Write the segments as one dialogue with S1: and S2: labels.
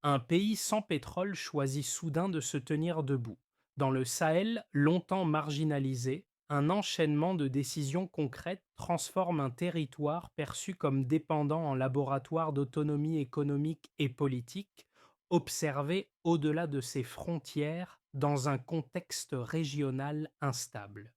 S1: Un pays sans pétrole choisit soudain de se tenir debout. Dans le Sahel, longtemps marginalisé, un enchaînement de décisions concrètes transforme un territoire perçu comme dépendant en laboratoire d'autonomie économique et politique, observé au-delà de ses frontières dans un contexte régional instable.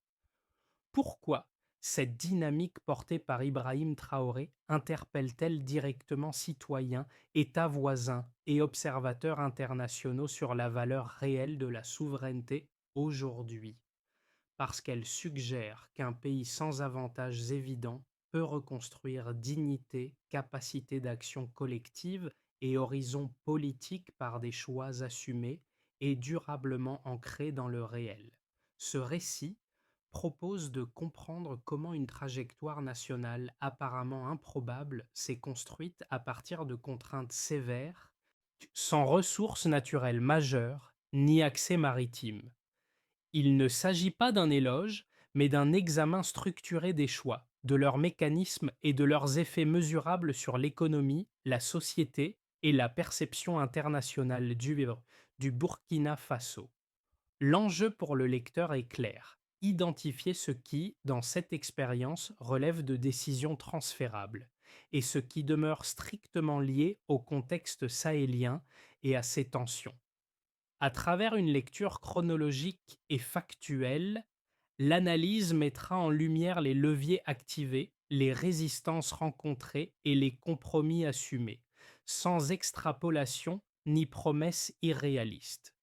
S1: Pourquoi cette dynamique portée par Ibrahim Traoré interpelle-t-elle directement citoyens, États voisins et observateurs internationaux sur la valeur réelle de la souveraineté aujourd'hui? Parce qu'elle suggère qu'un pays sans avantages évidents peut reconstruire dignité, capacité d'action collective et horizon politique par des choix assumés et durablement ancrés dans le réel. Ce récit propose de comprendre comment une trajectoire nationale apparemment improbable s'est construite à partir de contraintes sévères, sans ressources naturelles majeures ni accès maritime. Il ne s'agit pas d'un éloge, mais d'un examen structuré des choix, de leurs mécanismes et de leurs effets mesurables sur l'économie, la société et la perception internationale du Burkina Faso. L'enjeu pour le lecteur est clair: identifier ce qui, dans cette expérience, relève de décisions transférables, et ce qui demeure strictement lié au contexte sahélien et à ses tensions. À travers une lecture chronologique et factuelle, l'analyse mettra en lumière les leviers activés, les résistances rencontrées et les compromis assumés, sans extrapolation ni promesses irréalistes.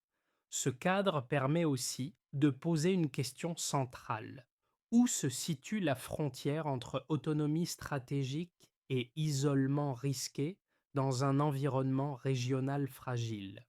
S1: Ce cadre permet aussi de poser une question centrale. Où se situe la frontière entre autonomie stratégique et isolement risqué dans un environnement régional fragile?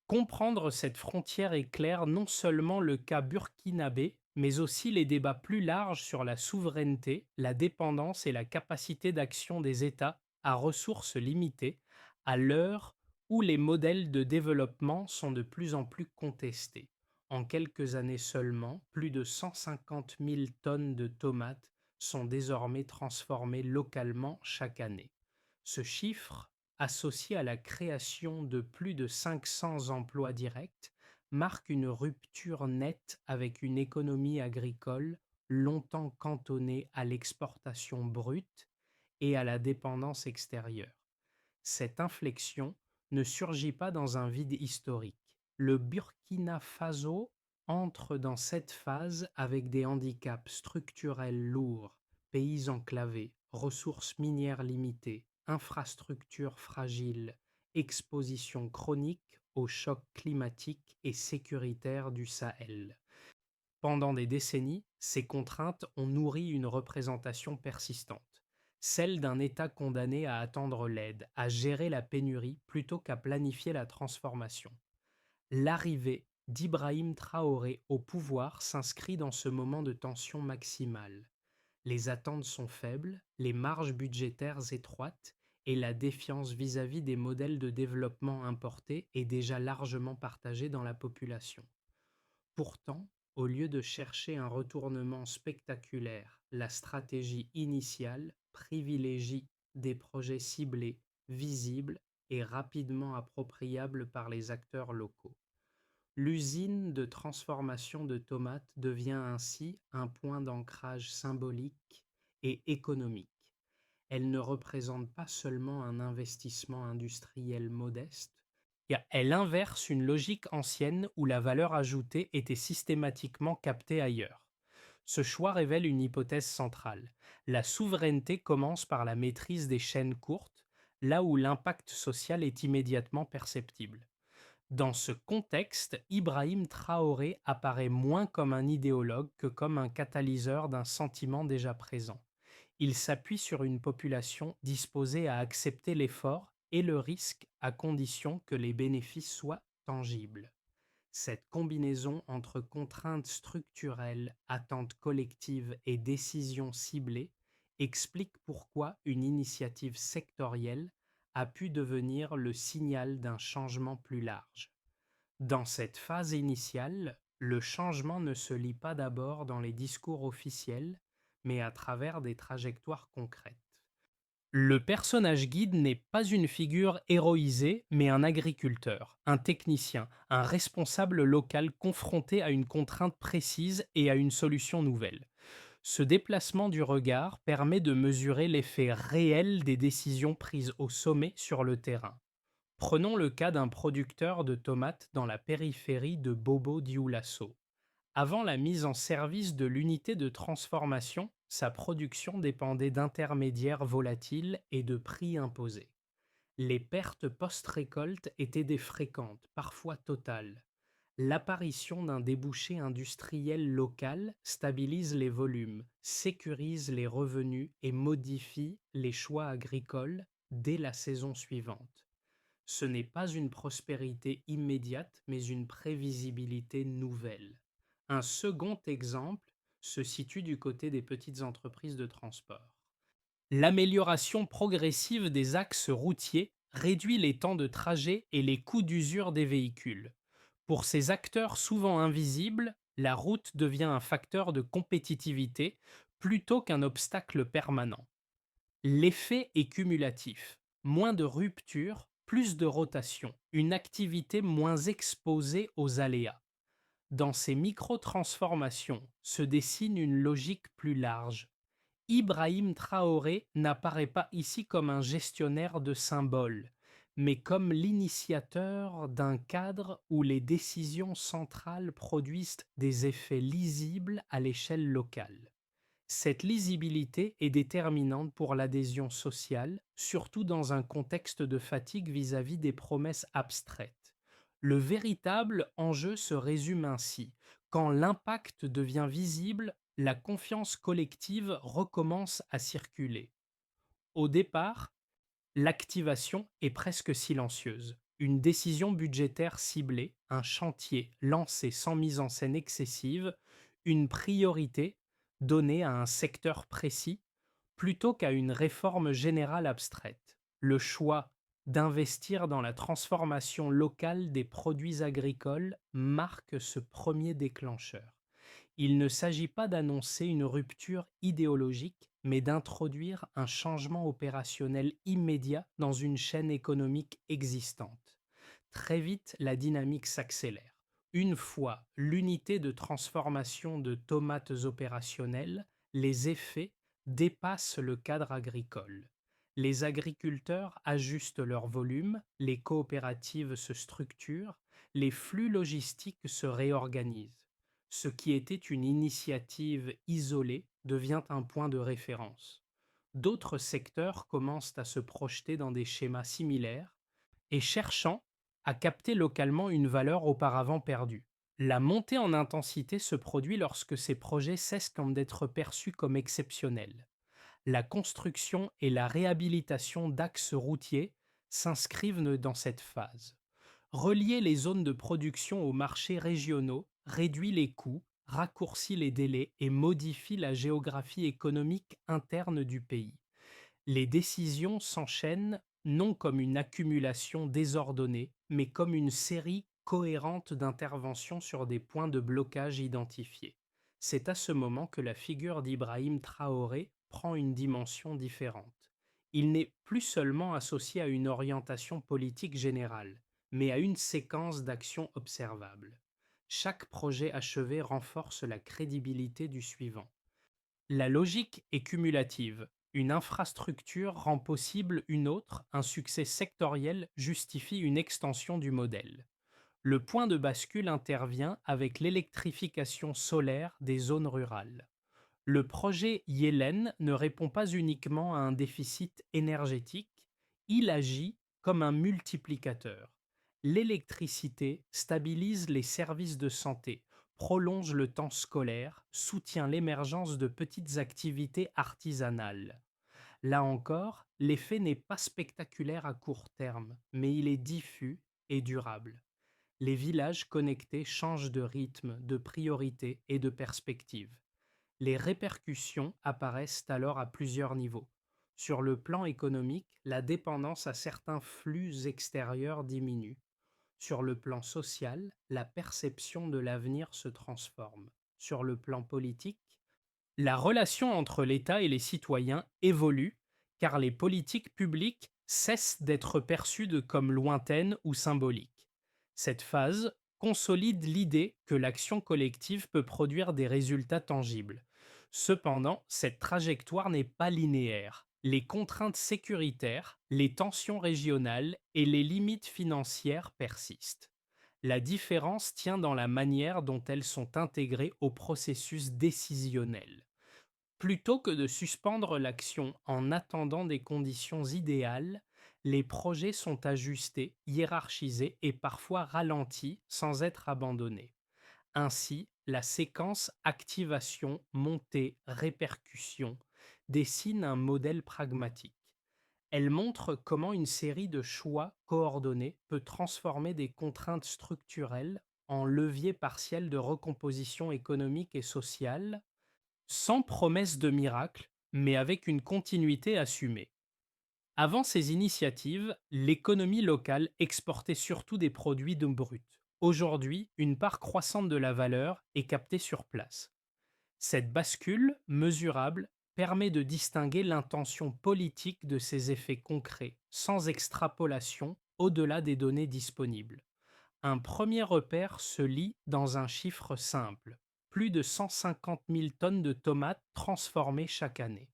S1: Comprendre cette frontière éclaire non seulement le cas burkinabé, mais aussi les débats plus larges sur la souveraineté, la dépendance et la capacité d'action des États à ressources limitées, à l'heure où les modèles de développement sont de plus en plus contestés. En quelques années seulement, plus de 150 000 tonnes de tomates sont désormais transformées localement chaque année. Ce chiffre, associé à la création de plus de 500 emplois directs, marque une rupture nette avec une économie agricole longtemps cantonnée à l'exportation brute et à la dépendance extérieure. Cette inflexion ne surgit pas dans un vide historique. Le Burkina Faso entre dans cette phase avec des handicaps structurels lourds: pays enclavés, ressources minières limitées, infrastructures fragiles, exposition chronique aux chocs climatiques et sécuritaires du Sahel. Pendant des décennies, ces contraintes ont nourri une représentation persistante, celle d'un État condamné à attendre l'aide, à gérer la pénurie plutôt qu'à planifier la transformation. L'arrivée d'Ibrahim Traoré au pouvoir s'inscrit dans ce moment de tension maximale. Les attentes sont faibles, les marges budgétaires étroites et la défiance vis-à-vis des modèles de développement importés est déjà largement partagée dans la population. Pourtant, au lieu de chercher un retournement spectaculaire, la stratégie initiale privilégie des projets ciblés, visibles et rapidement appropriables par les acteurs locaux. L'usine de transformation de tomates devient ainsi un point d'ancrage symbolique et économique. Elle ne représente pas seulement un investissement industriel modeste, elle inverse une logique ancienne où la valeur ajoutée était systématiquement captée ailleurs. Ce choix révèle une hypothèse centrale: la souveraineté commence par la maîtrise des chaînes courtes, là où l'impact social est immédiatement perceptible. Dans ce contexte, Ibrahim Traoré apparaît moins comme un idéologue que comme un catalyseur d'un sentiment déjà présent. Il s'appuie sur une population disposée à accepter l'effort et le risque à condition que les bénéfices soient tangibles. Cette combinaison entre contraintes structurelles, attentes collectives et décisions ciblées explique pourquoi une initiative sectorielle a pu devenir le signal d'un changement plus large. Dans cette phase initiale, le changement ne se lit pas d'abord dans les discours officiels, mais à travers des trajectoires concrètes. Le personnage guide n'est pas une figure héroïsée, mais un agriculteur, un technicien, un responsable local confronté à une contrainte précise et à une solution nouvelle. Ce déplacement du regard permet de mesurer l'effet réel des décisions prises au sommet sur le terrain. Prenons le cas d'un producteur de tomates dans la périphérie de Bobo Dioulasso. Avant la mise en service de l'unité de transformation, sa production dépendait d'intermédiaires volatiles et de prix imposés. Les pertes post-récolte étaient des fréquentes, parfois totales. L'apparition d'un débouché industriel local stabilise les volumes, sécurise les revenus et modifie les choix agricoles dès la saison suivante. Ce n'est pas une prospérité immédiate, mais une prévisibilité nouvelle. Un second exemple se situe du côté des petites entreprises de transport. L'amélioration progressive des axes routiers réduit les temps de trajet et les coûts d'usure des véhicules. Pour ces acteurs souvent invisibles, la route devient un facteur de compétitivité plutôt qu'un obstacle permanent. L'effet est cumulatif. Moins de ruptures, plus de rotation, une activité moins exposée aux aléas. Dans ces micro-transformations se dessine une logique plus large. Ibrahim Traoré n'apparaît pas ici comme un gestionnaire de symboles, mais comme l'initiateur d'un cadre où les décisions centrales produisent des effets lisibles à l'échelle locale. Cette lisibilité est déterminante pour l'adhésion sociale, surtout dans un contexte de fatigue vis-à-vis des promesses abstraites. Le véritable enjeu se résume ainsi. Quand l'impact devient visible, la confiance collective recommence à circuler. Au départ, l'activation est presque silencieuse. Une décision budgétaire ciblée, un chantier lancé sans mise en scène excessive, une priorité donnée à un secteur précis plutôt qu'à une réforme générale abstraite. Le choix d'investir dans la transformation locale des produits agricoles marque ce premier déclencheur. Il ne s'agit pas d'annoncer une rupture idéologique, mais d'introduire un changement opérationnel immédiat dans une chaîne économique existante. Très vite, la dynamique s'accélère. Une fois l'unité de transformation de tomates opérationnelle, les effets dépassent le cadre agricole. Les agriculteurs ajustent leur volume, les coopératives se structurent, les flux logistiques se réorganisent. Ce qui était une initiative isolée devient un point de référence. D'autres secteurs commencent à se projeter dans des schémas similaires et cherchant à capter localement une valeur auparavant perdue. La montée en intensité se produit lorsque ces projets cessent d'être perçus comme exceptionnels. La construction et la réhabilitation d'axes routiers s'inscrivent dans cette phase. Relier les zones de production aux marchés régionaux réduit les coûts, raccourcit les délais et modifie la géographie économique interne du pays. Les décisions s'enchaînent non comme une accumulation désordonnée, mais comme une série cohérente d'interventions sur des points de blocage identifiés. C'est à ce moment que la figure d'Ibrahim Traoré prend une dimension différente. Il n'est plus seulement associé à une orientation politique générale, mais à une séquence d'actions observables. Chaque projet achevé renforce la crédibilité du suivant. La logique est cumulative. Une infrastructure rend possible une autre, un succès sectoriel justifie une extension du modèle. Le point de bascule intervient avec l'électrification solaire des zones rurales. Le projet Yellen ne répond pas uniquement à un déficit énergétique, il agit comme un multiplicateur. L'électricité stabilise les services de santé, prolonge le temps scolaire, soutient l'émergence de petites activités artisanales. Là encore, l'effet n'est pas spectaculaire à court terme, mais il est diffus et durable. Les villages connectés changent de rythme, de priorité et de perspective. Les répercussions apparaissent alors à plusieurs niveaux. Sur le plan économique, la dépendance à certains flux extérieurs diminue. Sur le plan social, la perception de l'avenir se transforme. Sur le plan politique, la relation entre l'État et les citoyens évolue car les politiques publiques cessent d'être perçues comme lointaines ou symboliques. Cette phase consolide l'idée que l'action collective peut produire des résultats tangibles. Cependant, cette trajectoire n'est pas linéaire. Les contraintes sécuritaires, les tensions régionales et les limites financières persistent. La différence tient dans la manière dont elles sont intégrées au processus décisionnel. Plutôt que de suspendre l'action en attendant des conditions idéales, les projets sont ajustés, hiérarchisés et parfois ralentis sans être abandonnés. Ainsi, la séquence activation, montée, répercussion dessine un modèle pragmatique. Elle montre comment une série de choix coordonnés peut transformer des contraintes structurelles en leviers partiels de recomposition économique et sociale, sans promesse de miracle, mais avec une continuité assumée. Avant ces initiatives, l'économie locale exportait surtout des produits de brut. Aujourd'hui, une part croissante de la valeur est captée sur place. Cette bascule, mesurable, permet de distinguer l'intention politique de ses effets concrets, sans extrapolation au-delà des données disponibles. Un premier repère se lit dans un chiffre simple: plus de 150 000 tonnes de tomates transformées chaque année.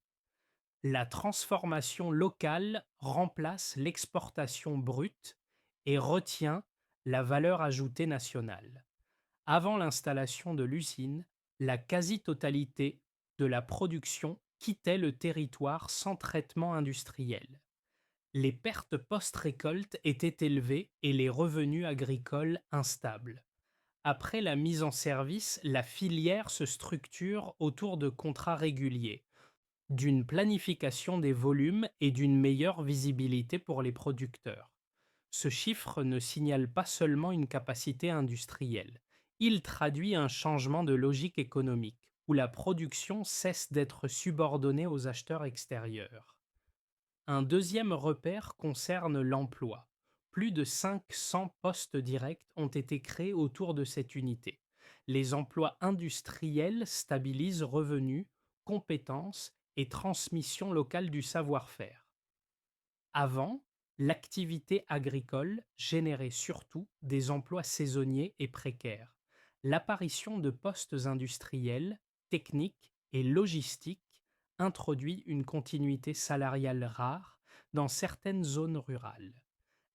S1: La transformation locale remplace l'exportation brute et retient la valeur ajoutée nationale. Avant l'installation de l'usine, la quasi-totalité de la production quittait le territoire sans traitement industriel. Les pertes post-récolte étaient élevées et les revenus agricoles instables. Après la mise en service, la filière se structure autour de contrats réguliers, d'une planification des volumes et d'une meilleure visibilité pour les producteurs. Ce chiffre ne signale pas seulement une capacité industrielle, il traduit un changement de logique économique, où la production cesse d'être subordonnée aux acheteurs extérieurs. Un deuxième repère concerne l'emploi. Plus de 500 postes directs ont été créés autour de cette unité. Les emplois industriels stabilisent revenus, compétences et transmission locale du savoir-faire. Avant, l'activité agricole générait surtout des emplois saisonniers et précaires. L'apparition de postes industriels, techniques et logistiques introduit une continuité salariale rare dans certaines zones rurales.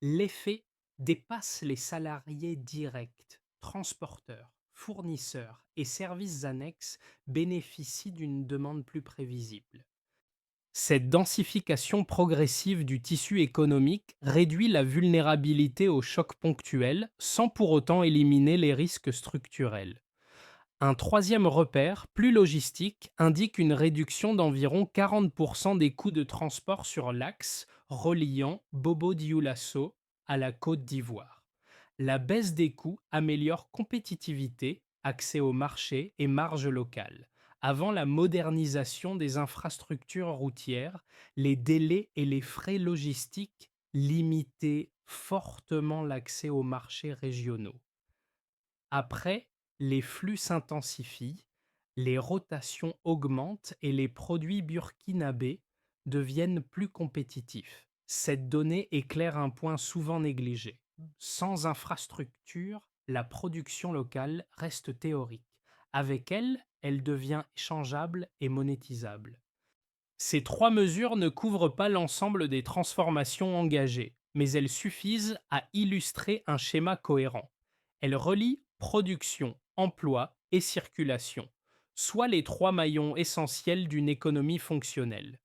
S1: L'effet dépasse les salariés directs, transporteurs, fournisseurs et services annexes bénéficient d'une demande plus prévisible. Cette densification progressive du tissu économique réduit la vulnérabilité aux chocs ponctuels sans pour autant éliminer les risques structurels. Un troisième repère, plus logistique, indique une réduction d'environ 40% des coûts de transport sur l'axe reliant Bobo-Dioulasso à la Côte d'Ivoire. La baisse des coûts améliore compétitivité, accès au marché et marge locale. Avant la modernisation des infrastructures routières, les délais et les frais logistiques limitaient fortement l'accès aux marchés régionaux. Après, les flux s'intensifient, les rotations augmentent et les produits burkinabés deviennent plus compétitifs. Cette donnée éclaire un point souvent négligé. Sans infrastructure, la production locale reste théorique. Avec elle, elle devient échangeable et monétisable. Ces trois mesures ne couvrent pas l'ensemble des transformations engagées, mais elles suffisent à illustrer un schéma cohérent. Elles relient production, emploi et circulation, soit les trois maillons essentiels d'une économie fonctionnelle.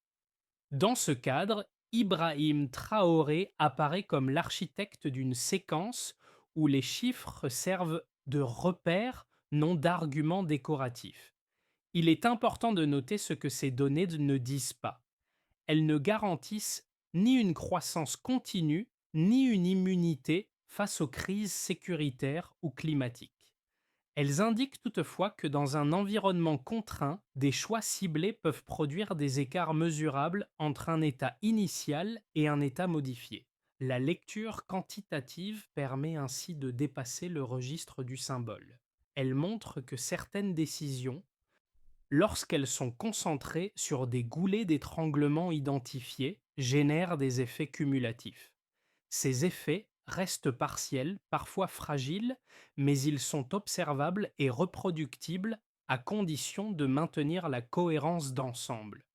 S1: Dans ce cadre, Ibrahim Traoré apparaît comme l'architecte d'une séquence où les chiffres servent de repères, non d'arguments décoratifs. Il est important de noter ce que ces données ne disent pas. Elles ne garantissent ni une croissance continue, ni une immunité face aux crises sécuritaires ou climatiques. Elles indiquent toutefois que dans un environnement contraint, des choix ciblés peuvent produire des écarts mesurables entre un état initial et un état modifié. La lecture quantitative permet ainsi de dépasser le registre du symbole. Elle montre que certaines décisions, lorsqu'elles sont concentrées sur des goulets d'étranglement identifiés, génèrent des effets cumulatifs. Ces effets restent partiels, parfois fragiles, mais ils sont observables et reproductibles à condition de maintenir la cohérence d'ensemble.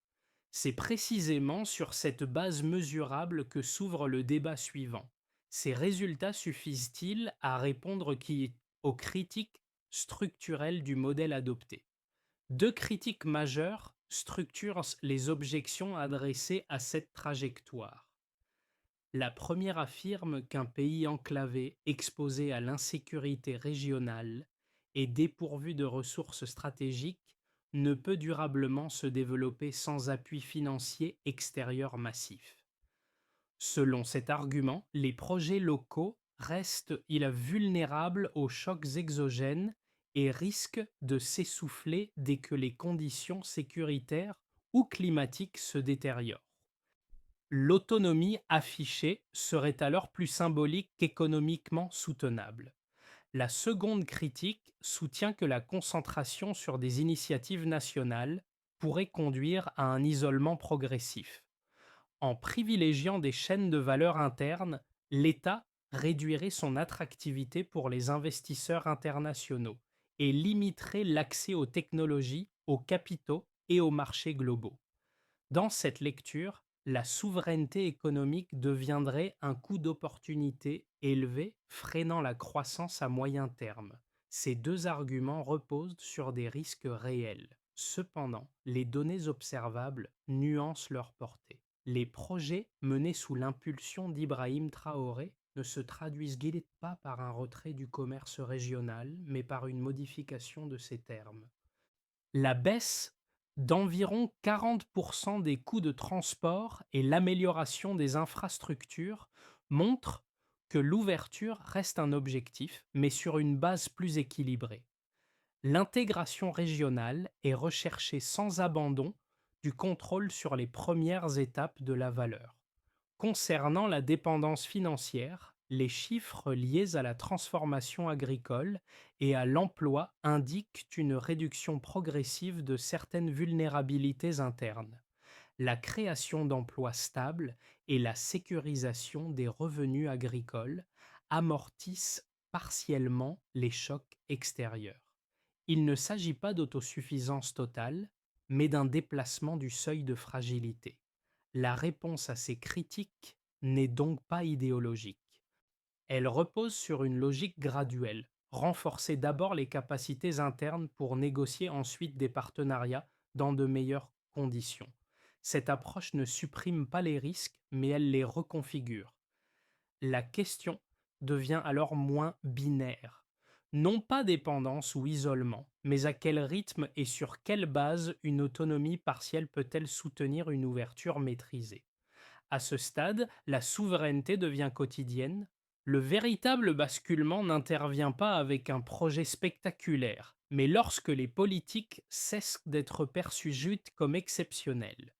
S1: C'est précisément sur cette base mesurable que s'ouvre le débat suivant. Ces résultats suffisent-ils à répondre aux critiques structurelles du modèle adopté? Deux critiques majeures structurent les objections adressées à cette trajectoire. La première affirme qu'un pays enclavé, exposé à l'insécurité régionale et dépourvu de ressources stratégiques ne peut durablement se développer sans appui financier extérieur massif. Selon cet argument, les projets locaux restent vulnérables aux chocs exogènes et risquent de s'essouffler dès que les conditions sécuritaires ou climatiques se détériorent. L'autonomie affichée serait alors plus symbolique qu'économiquement soutenable. La seconde critique soutient que la concentration sur des initiatives nationales pourrait conduire à un isolement progressif. En privilégiant des chaînes de valeur internes, l'État réduirait son attractivité pour les investisseurs internationaux et limiterait l'accès aux technologies, aux capitaux et aux marchés globaux. Dans cette lecture, la souveraineté économique deviendrait un coût d'opportunité élevé, freinant la croissance à moyen terme. Ces deux arguments reposent sur des risques réels. Cependant, les données observables nuancent leur portée. Les projets menés sous l'impulsion d'Ibrahim Traoré ne se traduisent guère pas par un retrait du commerce régional, mais par une modification de ses termes. La baisse d'environ 40% des coûts de transport et l'amélioration des infrastructures montrent que l'ouverture reste un objectif, mais sur une base plus équilibrée. L'intégration régionale est recherchée sans abandon du contrôle sur les premières étapes de la valeur. Concernant la dépendance financière, les chiffres liés à la transformation agricole et à l'emploi indiquent une réduction progressive de certaines vulnérabilités internes. La création d'emplois stables et la sécurisation des revenus agricoles amortissent partiellement les chocs extérieurs. Il ne s'agit pas d'autosuffisance totale, mais d'un déplacement du seuil de fragilité. La réponse à ces critiques n'est donc pas idéologique. Elle repose sur une logique graduelle, renforcer d'abord les capacités internes pour négocier ensuite des partenariats dans de meilleures conditions. Cette approche ne supprime pas les risques, mais elle les reconfigure. La question devient alors moins binaire. Non pas dépendance ou isolement, mais à quel rythme et sur quelle base une autonomie partielle peut-elle soutenir une ouverture maîtrisée. À ce stade, la souveraineté devient quotidienne. Le véritable basculement n'intervient pas avec un projet spectaculaire, mais lorsque les politiques cessent d'être perçues juste comme exceptionnelles.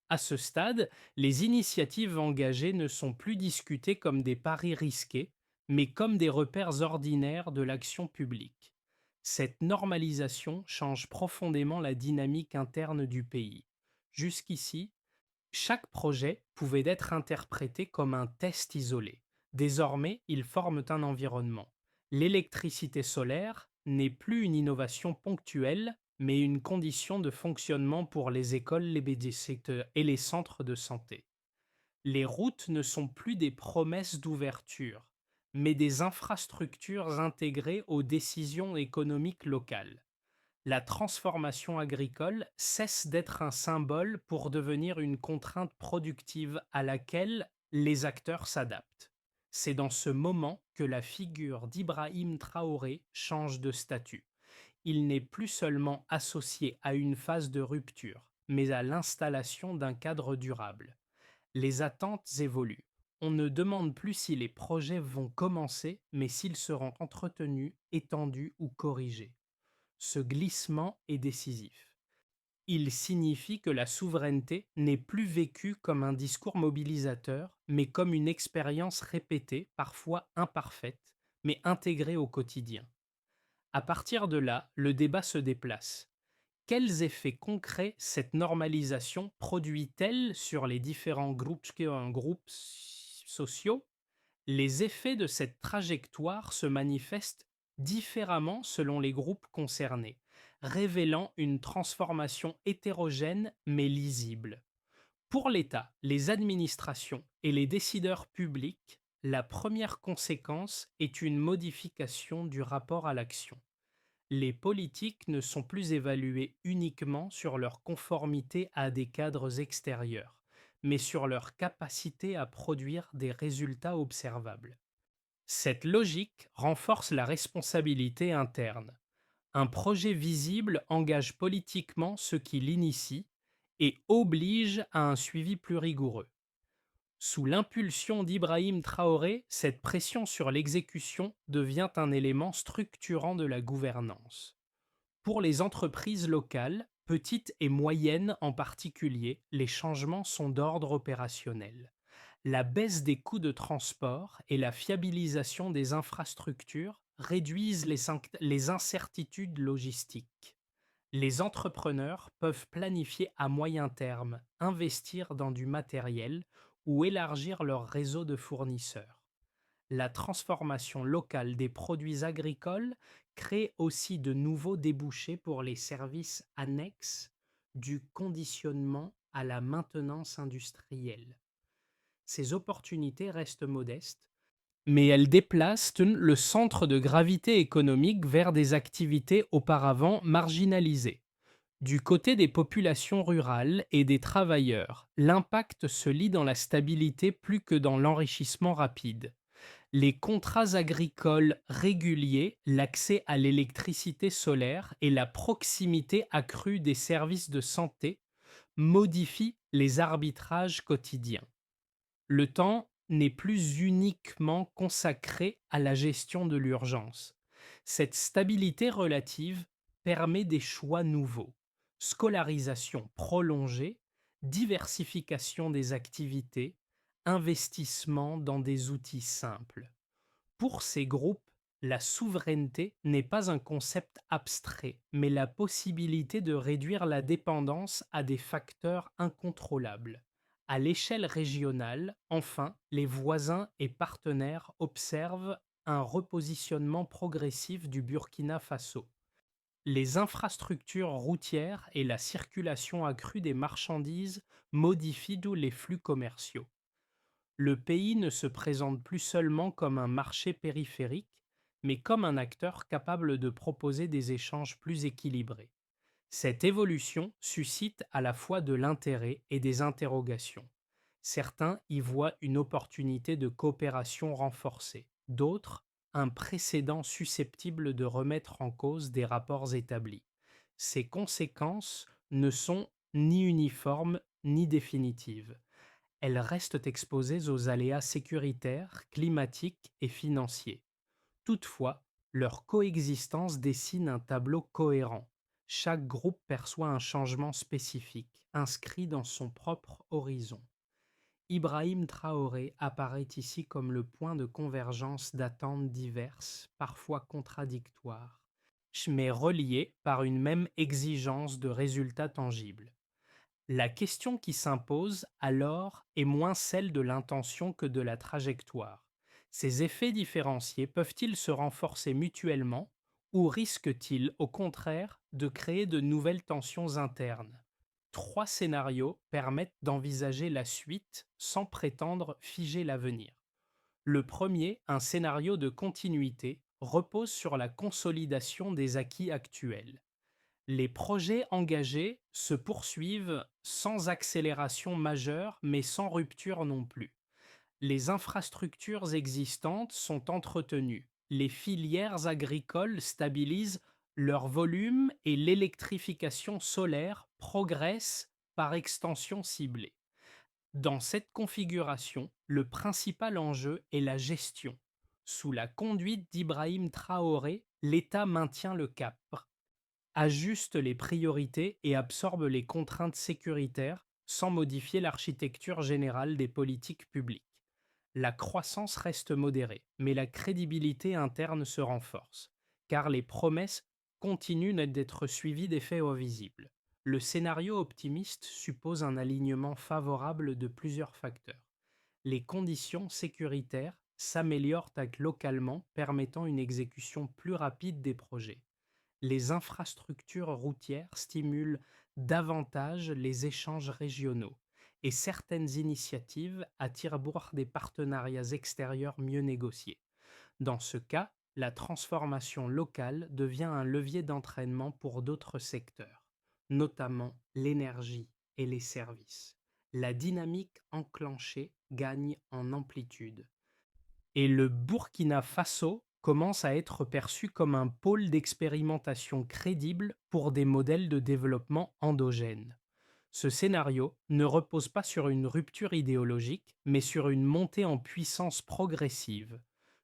S1: À ce stade, les initiatives engagées ne sont plus discutées comme des paris risqués, mais comme des repères ordinaires de l'action publique. Cette normalisation change profondément la dynamique interne du pays. Jusqu'ici, chaque projet pouvait être interprété comme un test isolé. Désormais, ils forment un environnement. L'électricité solaire n'est plus une innovation ponctuelle, mais une condition de fonctionnement pour les écoles, les BD et les centres de santé. Les routes ne sont plus des promesses d'ouverture, mais des infrastructures intégrées aux décisions économiques locales. La transformation agricole cesse d'être un symbole pour devenir une contrainte productive à laquelle les acteurs s'adaptent. C'est dans ce moment que la figure d'Ibrahim Traoré change de statut. Il n'est plus seulement associé à une phase de rupture, mais à l'installation d'un cadre durable. Les attentes évoluent. On ne demande plus si les projets vont commencer, mais s'ils seront entretenus, étendus ou corrigés. Ce glissement est décisif. Il signifie que la souveraineté n'est plus vécue comme un discours mobilisateur, mais comme une expérience répétée, parfois imparfaite, mais intégrée au quotidien. À partir de là, le débat se déplace. Quels effets concrets cette normalisation produit-elle sur les différents groupes sociaux? Les effets de cette trajectoire se manifestent différemment selon les groupes concernés, révélant une transformation hétérogène mais lisible. Pour l'État, les administrations et les décideurs publics, la première conséquence est une modification du rapport à l'action. Les politiques ne sont plus évaluées uniquement sur leur conformité à des cadres extérieurs, mais sur leur capacité à produire des résultats observables. Cette logique renforce la responsabilité interne. Un projet visible engage politiquement ceux qui l'initient et oblige à un suivi plus rigoureux. Sous l'impulsion d'Ibrahim Traoré, cette pression sur l'exécution devient un élément structurant de la gouvernance. Pour les entreprises locales, petites et moyennes en particulier, les changements sont d'ordre opérationnel. La baisse des coûts de transport et la fiabilisation des infrastructures réduisent les incertitudes logistiques. Les entrepreneurs peuvent planifier à moyen terme, investir dans du matériel ou élargir leur réseau de fournisseurs. La transformation locale des produits agricoles crée aussi de nouveaux débouchés pour les services annexes, du conditionnement à la maintenance industrielle. Ces opportunités restent modestes, mais elles déplacent le centre de gravité économique vers des activités auparavant marginalisées. Du côté des populations rurales et des travailleurs, l'impact se lie dans la stabilité plus que dans l'enrichissement rapide. Les contrats agricoles réguliers, l'accès à l'électricité solaire et la proximité accrue des services de santé modifient les arbitrages quotidiens. Le temps n'est plus uniquement consacré à la gestion de l'urgence. Cette stabilité relative permet des choix nouveaux: scolarisation prolongée, diversification des activités, investissement dans des outils simples. Pour ces groupes, la souveraineté n'est pas un concept abstrait, mais la possibilité de réduire la dépendance à des facteurs incontrôlables. À l'échelle régionale, enfin, les voisins et partenaires observent un repositionnement progressif du Burkina Faso. Les infrastructures routières et la circulation accrue des marchandises modifient d'où les flux commerciaux. Le pays ne se présente plus seulement comme un marché périphérique, mais comme un acteur capable de proposer des échanges plus équilibrés. Cette évolution suscite à la fois de l'intérêt et des interrogations. Certains y voient une opportunité de coopération renforcée, d'autres un précédent susceptible de remettre en cause des rapports établis. Ces conséquences ne sont ni uniformes ni définitives. Elles restent exposées aux aléas sécuritaires, climatiques et financiers. Toutefois, leur coexistence dessine un tableau cohérent. Chaque groupe perçoit un changement spécifique, inscrit dans son propre horizon. Ibrahim Traoré apparaît ici comme le point de convergence d'attentes diverses, parfois contradictoires, mais reliées par une même exigence de résultats tangibles. La question qui s'impose alors est moins celle de l'intention que de la trajectoire. Ces effets différenciés peuvent-ils se renforcer mutuellement ou risquent-ils au contraire de créer de nouvelles tensions internes? Trois scénarios permettent d'envisager la suite sans prétendre figer l'avenir. Le premier, un scénario de continuité, repose sur la consolidation des acquis actuels. Les projets engagés se poursuivent sans accélération majeure, mais sans rupture non plus. Les infrastructures existantes sont entretenues. Les filières agricoles stabilisent leur volume et l'électrification solaire progresse par extension ciblée. Dans cette configuration, le principal enjeu est la gestion. Sous la conduite d'Ibrahim Traoré, l'État maintient le cap, ajuste les priorités et absorbe les contraintes sécuritaires sans modifier l'architecture générale des politiques publiques. La croissance reste modérée, mais la crédibilité interne se renforce, car les promesses continue d'être suivi d'effets visibles. Le scénario optimiste suppose un alignement favorable de plusieurs facteurs. Les conditions sécuritaires s'améliorent localement, permettant une exécution plus rapide des projets. Les infrastructures routières stimulent davantage les échanges régionaux et certaines initiatives attirent des partenariats extérieurs mieux négociés. Dans ce cas, la transformation locale devient un levier d'entraînement pour d'autres secteurs, notamment l'énergie et les services. La dynamique enclenchée gagne en amplitude et le Burkina Faso commence à être perçu comme un pôle d'expérimentation crédible pour des modèles de développement endogènes. Ce scénario ne repose pas sur une rupture idéologique, mais sur une montée en puissance progressive,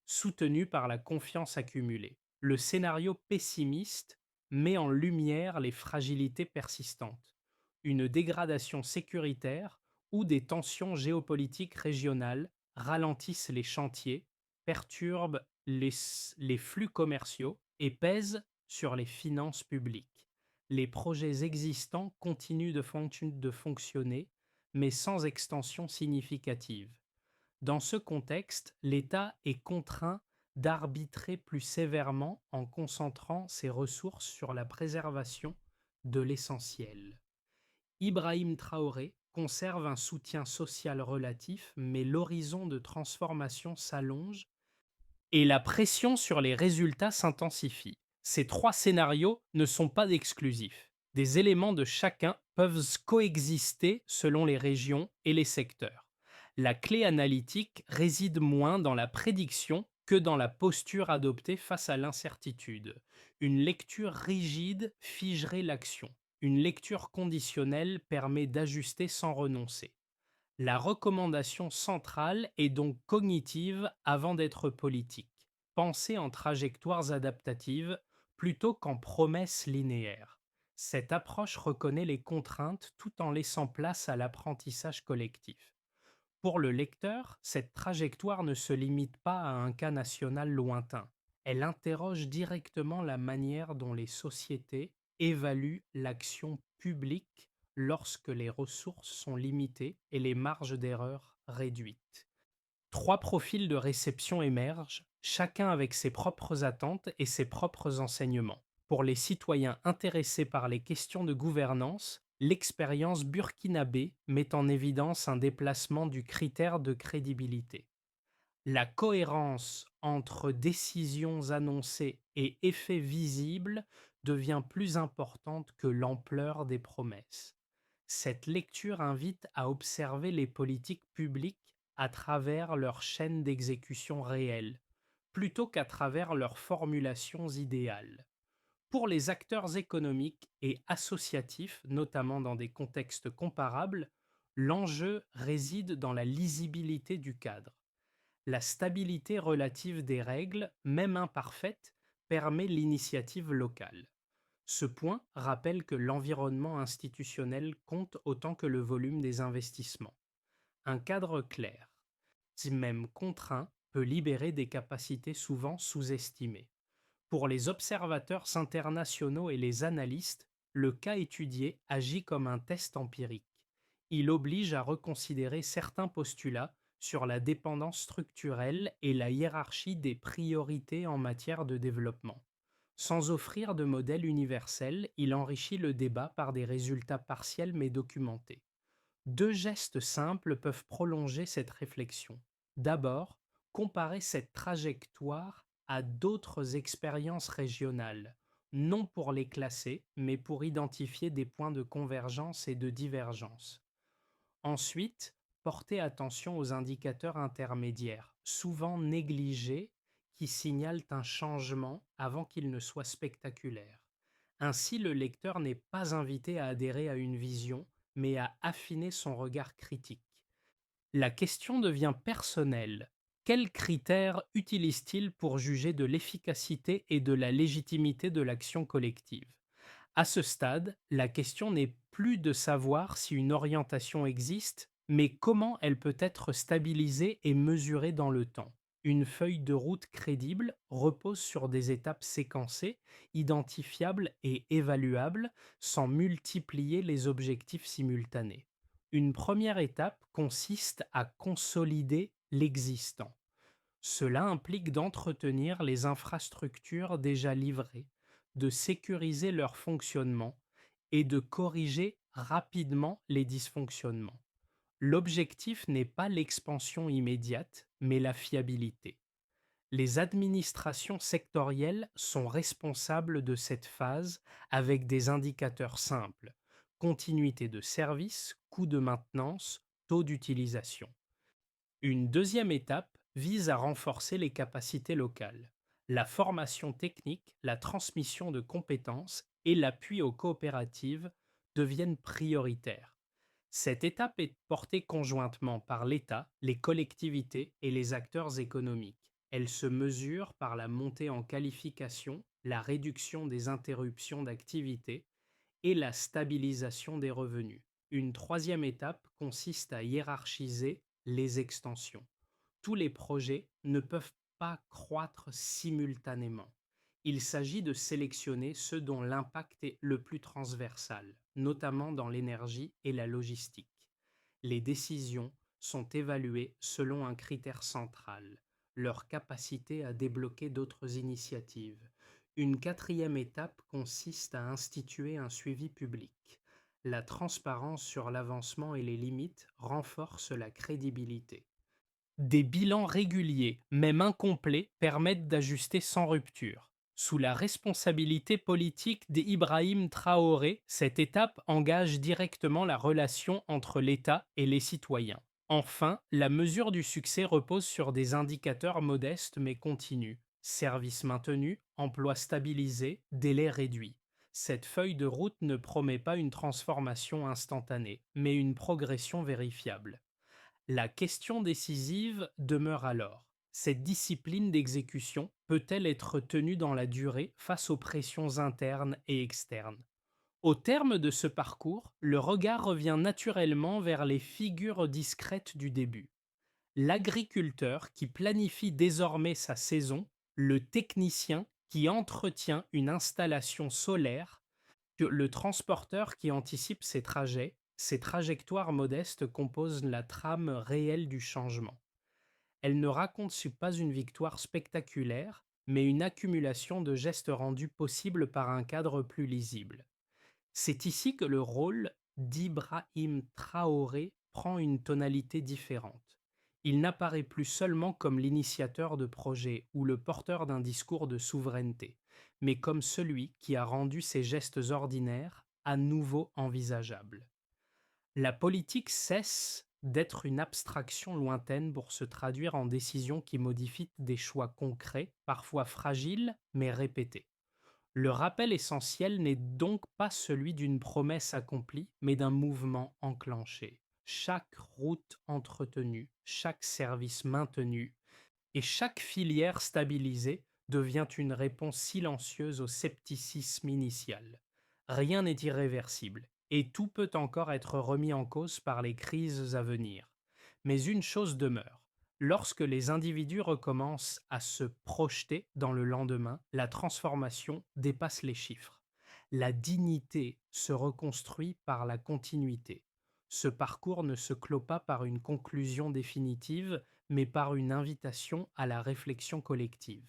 S1: soutenue par la confiance accumulée. Le scénario pessimiste met en lumière les fragilités persistantes, une dégradation sécuritaire ou des tensions géopolitiques régionales ralentissent les chantiers, perturbent les flux commerciaux et pèsent sur les finances publiques. Les projets existants continuent de fonctionner, mais sans extension significative. Dans ce contexte, l'État est contraint d'arbitrer plus sévèrement en concentrant ses ressources sur la préservation de l'essentiel. Ibrahim Traoré conserve un soutien social relatif, mais l'horizon de transformation s'allonge et la pression sur les résultats s'intensifie. Ces trois scénarios ne sont pas exclusifs. Des éléments de chacun peuvent coexister selon les régions et les secteurs. La clé analytique réside moins dans la prédiction que dans la posture adoptée face à l'incertitude. Une lecture rigide figerait l'action. Une lecture conditionnelle permet d'ajuster sans renoncer. La recommandation centrale est donc cognitive avant d'être politique. Penser en trajectoires adaptatives plutôt qu'en promesses linéaires. Cette approche reconnaît les contraintes tout en laissant place à l'apprentissage collectif. Pour le lecteur, cette trajectoire ne se limite pas à un cas national lointain. Elle interroge directement la manière dont les sociétés évaluent l'action publique lorsque les ressources sont limitées et les marges d'erreur réduites. Trois profils de réception émergent, chacun avec ses propres attentes et ses propres enseignements. Pour les citoyens intéressés par les questions de gouvernance, l'expérience burkinabé met en évidence un déplacement du critère de crédibilité. La cohérence entre décisions annoncées et effets visibles devient plus importante que l'ampleur des promesses. Cette lecture invite à observer les politiques publiques à travers leur chaîne d'exécution réelle, plutôt qu'à travers leurs formulations idéales. Pour les acteurs économiques et associatifs, notamment dans des contextes comparables, l'enjeu réside dans la lisibilité du cadre. La stabilité relative des règles, même imparfaite, permet l'initiative locale. Ce point rappelle que l'environnement institutionnel compte autant que le volume des investissements. Un cadre clair, si même contraint, peut libérer des capacités souvent sous-estimées. Pour les observateurs internationaux et les analystes, le cas étudié agit comme un test empirique. Il oblige à reconsidérer certains postulats sur la dépendance structurelle et la hiérarchie des priorités en matière de développement. Sans offrir de modèle universel, il enrichit le débat par des résultats partiels mais documentés. Deux gestes simples peuvent prolonger cette réflexion. D'abord, comparer cette trajectoire à d'autres expériences régionales, non pour les classer, mais pour identifier des points de convergence et de divergence. Ensuite, porter attention aux indicateurs intermédiaires, souvent négligés, qui signalent un changement avant qu'il ne soit spectaculaire. Ainsi, le lecteur n'est pas invité à adhérer à une vision, mais à affiner son regard critique. La question devient personnelle. Quels critères utilise-t-il pour juger de l'efficacité et de la légitimité de l'action collective? À ce stade, la question n'est plus de savoir si une orientation existe, mais comment elle peut être stabilisée et mesurée dans le temps. Une feuille de route crédible repose sur des étapes séquencées, identifiables et évaluables sans multiplier les objectifs simultanés. Une première étape consiste à consolider l'existant. Cela implique d'entretenir les infrastructures déjà livrées, de sécuriser leur fonctionnement et de corriger rapidement les dysfonctionnements. L'objectif n'est pas l'expansion immédiate, mais la fiabilité. Les administrations sectorielles sont responsables de cette phase avec des indicateurs simples: continuité de service, coût de maintenance, taux d'utilisation. Une deuxième étape vise à renforcer les capacités locales. La formation technique, la transmission de compétences et l'appui aux coopératives deviennent prioritaires. Cette étape est portée conjointement par l'État, les collectivités et les acteurs économiques. Elle se mesure par la montée en qualification, la réduction des interruptions d'activité et la stabilisation des revenus. Une troisième étape consiste à hiérarchiser les extensions. Tous les projets ne peuvent pas croître simultanément. Il s'agit de sélectionner ceux dont l'impact est le plus transversal, notamment dans l'énergie et la logistique. Les décisions sont évaluées selon un critère central: leur capacité à débloquer d'autres initiatives. Une quatrième étape consiste à instituer un suivi public. La transparence sur l'avancement et les limites renforce la crédibilité. Des bilans réguliers, même incomplets, permettent d'ajuster sans rupture. Sous la responsabilité politique d'Ibrahim Traoré, cette étape engage directement la relation entre l'État et les citoyens. Enfin, la mesure du succès repose sur des indicateurs modestes mais continus: services maintenus, emploi stabilisé, délai réduit. Cette feuille de route ne promet pas une transformation instantanée, mais une progression vérifiable. La question décisive demeure alors: cette discipline d'exécution peut-elle être tenue dans la durée face aux pressions internes et externes? Au terme de ce parcours, le regard revient naturellement vers les figures discrètes du début. L'agriculteur qui planifie désormais sa saison, le technicien qui entretient une installation solaire, que le transporteur qui anticipe ses trajets, ces trajectoires modestes composent la trame réelle du changement. Elles ne racontent pas une victoire spectaculaire, mais une accumulation de gestes rendus possibles par un cadre plus lisible. C'est ici que le rôle d'Ibrahim Traoré prend une tonalité différente. Il n'apparaît plus seulement comme l'initiateur de projets ou le porteur d'un discours de souveraineté, mais comme celui qui a rendu ces gestes ordinaires à nouveau envisageables. La politique cesse d'être une abstraction lointaine pour se traduire en décisions qui modifient des choix concrets, parfois fragiles mais répétés. Le rappel essentiel n'est donc pas celui d'une promesse accomplie, mais d'un mouvement enclenché. Chaque route entretenue, chaque service maintenu et chaque filière stabilisée devient une réponse silencieuse au scepticisme initial. Rien n'est irréversible, et tout peut encore être remis en cause par les crises à venir. Mais une chose demeure: lorsque les individus recommencent à se projeter dans le lendemain, la transformation dépasse les chiffres. La dignité se reconstruit par la continuité. Ce parcours ne se clôt pas par une conclusion définitive, mais par une invitation à la réflexion collective.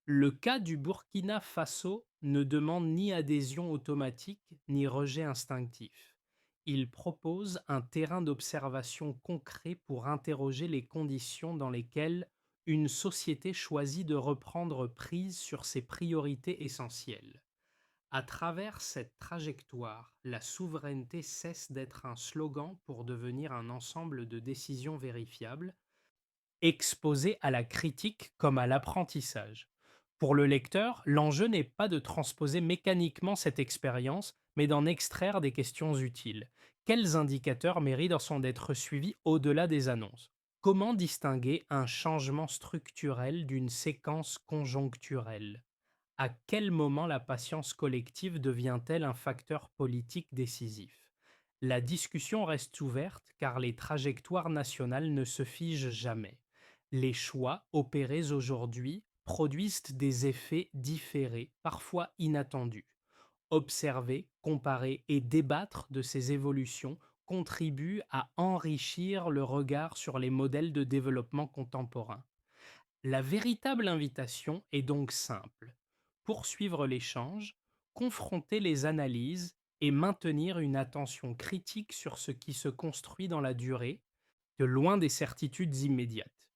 S1: Le cas du Burkina Faso ne demande ni adhésion automatique ni rejet instinctif. Il propose un terrain d'observation concret pour interroger les conditions dans lesquelles une société choisit de reprendre prise sur ses priorités essentielles. À travers cette trajectoire, la souveraineté cesse d'être un slogan pour devenir un ensemble de décisions vérifiables, exposé à la critique comme à l'apprentissage. Pour le lecteur, l'enjeu n'est pas de transposer mécaniquement cette expérience, mais d'en extraire des questions utiles. Quels indicateurs méritent d'être suivis au-delà des annonces? Comment distinguer un changement structurel d'une séquence conjoncturelle? À quel moment la patience collective devient-elle un facteur politique décisif? La discussion reste ouverte car les trajectoires nationales ne se figent jamais. Les choix opérés aujourd'hui produisent des effets différés, parfois inattendus. Observer, comparer et débattre de ces évolutions contribue à enrichir le regard sur les modèles de développement contemporains. La véritable invitation est donc simple: poursuivre l'échange, confronter les analyses et maintenir une attention critique sur ce qui se construit dans la durée, de loin des certitudes immédiates.